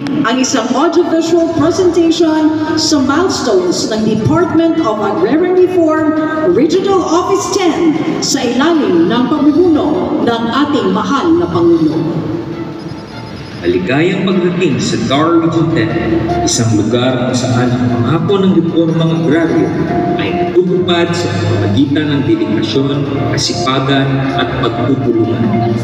ang isang audiovisual presentation sa milestones ng Department of Agrarian Reform Regional Office 10 sa ilalim ng pamumuno ng ating mahal na Pangulo. Maligayang pagdating sa DAR Region 10, isang lugar kung saan ang pangako ng reformang agraryo ay natutupad sa pamamagitan ng dedikasyon, kasipagan at pagtutulungan.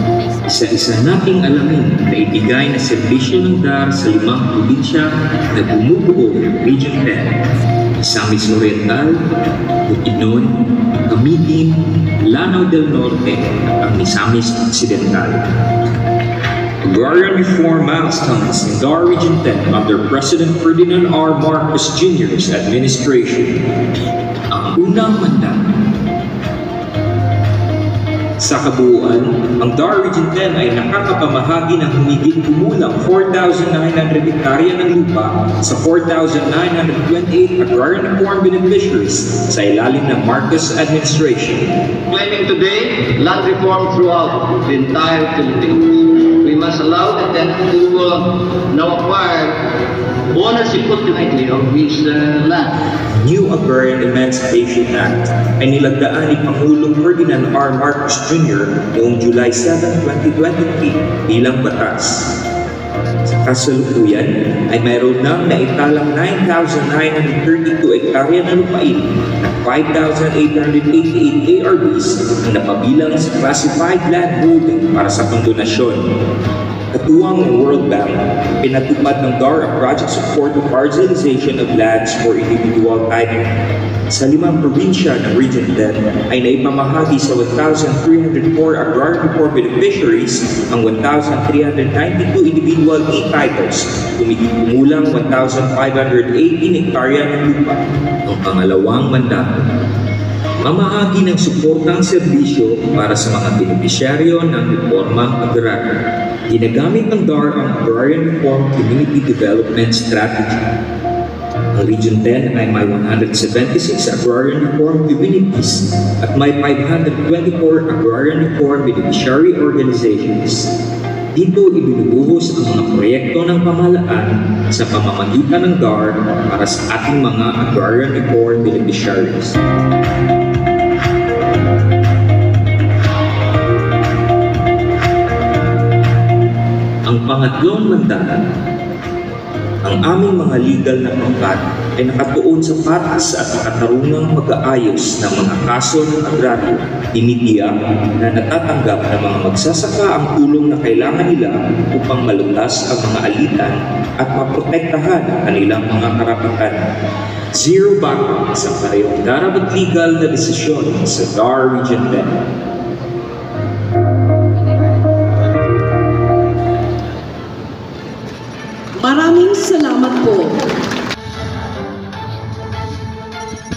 Isa-isa nating alamin na ibigay na serbisyo ng DAR sa 5 probinsya na bumubuo ng Region 10. Misamis Oriental, Bukidnon, Camitin, Lanao del Norte at ang Misamis Occidental. Agrarian reform milestones in DAR Region 10 under President Ferdinand R. Marcos Jr.'s administration. Ang unang mandat. Sa kabuuan, ang DAR Region 10 ay nakakapamahagi ng humigit kumulang 4,900 hektarya ng lupa sa 4,928 agrarian reform beneficiaries sa ilalim ng Marcos administration. Claiming today land reform throughout the entire Philippines. We must allow the tenant to now acquire ownership ultimately of his land. New Agrarian Emancipation Act ay nilagdaan ni Pangulong Ferdinand R. Marcos Jr. noong July 7, 2023 bilang batas. Sa kasalukuyan ay mayroon nang naitalang 9,932 hektarya na lupain at 5,888 ARBs ang napabilang sa classified land holding para sa kondonasyon. Katuwang ng World Bank, pinatupad ng DAR ang project support of parcelization of lands for individual title. Sa 5 probinsya ng Region 10 ay naipamahagi sa 1,304 agrarian reform beneficiaries ang 1,392 individual e-titles, humigit kumulang 1,518 hektarya ng lupa. Ang pangalawang mandato, mamahagi ng suportang serbisyo para sa mga benepisyaryo ng reformang agraryo. Ginagamit ng DAR ang Agrarian Reform Community Development Strategy. Ang Region 10 ay may 176 agrarian reform communities at may 524 agrarian reform beneficiary organizations. Dito ibinubuhos ang mga proyekto ng pamahalaan sa pamamagitan ng DAR para sa ating mga agrarian reform beneficiaries. Ang pangatlong mandato, ang aming mga legal na pangkat ay nakatuon sa patas at nakatarungang pag-aayos ng mga kaso ng agraryo. Tinitiyak na natatanggap ng mga magsasaka ang tulong na kailangan nila upang malutas ang mga alitan at maprotektahan ang kanilang mga karapatan. Zero backlash sa parehong dapat legal na desisyon sa DAR Region 10. Maraming salamat po.